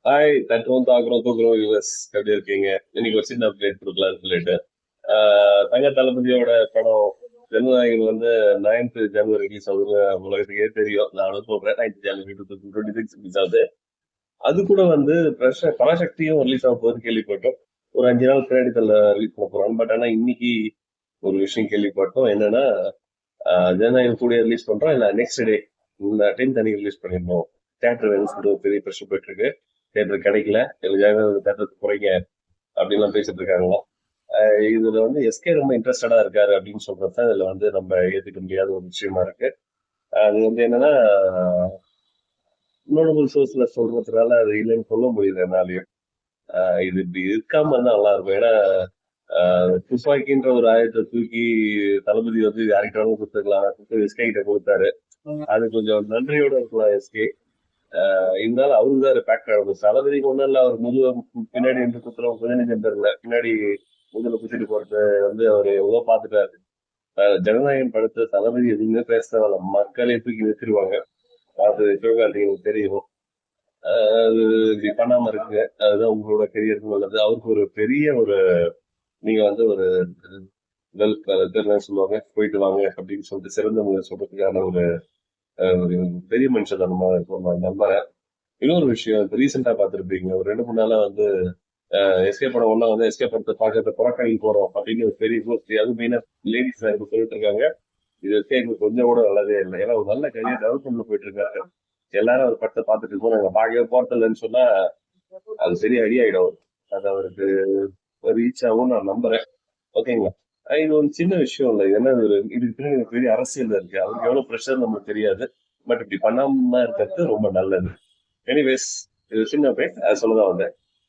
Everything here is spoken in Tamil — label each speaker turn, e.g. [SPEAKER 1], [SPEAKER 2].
[SPEAKER 1] ஹாய், தட்டுறோம், தாக்குறோம், தூக்குறோம் யூஎஸ் எப்படி இருக்கீங்க? இன்னைக்கு ஒரு சின்ன அப்டேட் கொடுக்கலாம்னு சொல்லிட்டு தங்க தளபதியோட படம் ஜனநாயகன் வந்து 9th ஜனவரி ரிலீஸ் ஆகுது. உலகத்துக்கே தெரியும். நானும் சொல்றேன் 9th ஜனவரி 2026 ரிலீஸ் ஆகுது. அது கூட வந்து பராசக்தியும் ரிலீஸ் ஆக போகுது கேள்விப்பட்டோம். ஒரு 5 நாள் பின்னாடி ரிலீஸ் பண்ண போறாங்க. பட் ஆனா இன்னைக்கு ஒரு விஷயம் கேள்விப்பட்டோம். என்னன்னா ஜனநாயகம் கூட ரிலீஸ் பண்றோம் இல்ல நெக்ஸ்ட் டே இந்த டைம் தனி ரிலீஸ் பண்ணிடணும். தேட்டர் வேணும்னு சொல்லிட்டு ஒரு பெரிய ப்ரெஷர் போயிட்டு இருக்கு. தேட்டர் கிடைக்கல, எங்களுக்காக தேட்டருக்கு குறைங்க அப்படின்லாம் பேசிட்டு இருக்காங்களாம். இதுல வந்து எஸ்கே ரொம்ப இன்ட்ரெஸ்டடா இருக்காரு அப்படின்னு சொல்றதுதான் இதுல வந்து நம்ம ஏத்துக்க முடியாத ஒரு விஷயமா இருக்கு. அது வந்து என்னன்னா நோட்டபிள் சோர்ஸ்ல சொல்றதுனால அது இல்லைன்னு சொல்ல முடியுது என்னாலையும். இது இப்படி இருக்காம இருந்தா நல்லா இருக்கும். ஏன்னா துப்பாக்கின்ற ஒரு ஆயுதத்தை தூக்கி தளபதி வந்து யார்கிட்ட வேணாலும் கொடுத்துக்கலாம். எஸ்கே கிட்ட கொடுத்தாரு. அது கொஞ்சம் நன்றியோட இருக்கலாம் எஸ்கே. இருந்தாலும் அவரு தான் பேக் ஆகணும். தளபதிக்கு ஒண்ணும் இல்ல, அவர் பின்னாடி இருந்து குத்துறோம் பதினஞ்சு தெரியல பின்னாடி முதல்ல குத்திட்டு போறது வந்து அவர் எவ்வளவு பாத்துட்டாரு. ஜனநாயகன் படத்தை தளபதி எதுவுமே பேசுறதால மக்களே தூக்கி வச்சிருவாங்க. அது சிவகார்த்திகேயனுக்கு தெரியும். அது இப்படி பண்ணாம இருக்கு. அதுதான் உங்களோட கெரியருக்கு நல்லது. அவருக்கு ஒரு பெரிய ஒரு நீங்க வந்து ஒரு சொல்லுவாங்க போயிட்டு வாங்க அப்படின்னு சொல்லிட்டு சிறந்தவங்க சொல்றதுக்கான ஒரு பெரிய மனுஷத்தனமா இருக்கும் நான் நம்புறேன். இன்னொரு விஷயம் இப்ப ரீசெண்டா பார்த்திருப்பீங்க. ஒரு 2 3 நாளா வந்து எஸ்கே படம் ஒண்ணா வந்து எஸ்கே படத்தை பார்க்கறத புறக்கணி போறோம் அப்படின்னு ஒரு பெரிய கோஷ்டி, அது மெயினா லேடிஸ் சொல்லிட்டு இருக்காங்க. இது எஸ்கேக்கு கொஞ்சம் கூட நல்லதே இல்லை. ஏன்னா ஒரு நல்ல கரியர் டெவலப்மெண்ட்ல போயிட்டு இருக்காரு. எல்லாரும் ஒரு படத்தை பார்த்துட்டு இருக்கோம், நாங்க பார்க்கவே போறது இல்லைன்னு சொன்னா அது பெரிய அடி ஆயிடும். அது அவருக்கு ரீச் ஆகும் நான் நம்புறேன். ஓகேங்களா? இது ஒரு சின்ன விஷயம் இல்லை. இது என்ன இதுக்கு பின்னாடி ஒரு பெரிய அரசியல் இருக்கு. அவருக்கு எவ்வளவு ப்ரெஷர் நமக்கு தெரியாது. பட் இப்படி பண்ணாம இருக்கிறது ரொம்ப நல்லது. எனிவேஸ், இது சின்ன அப்டேட், அது சொல்லதான் வந்தேன்.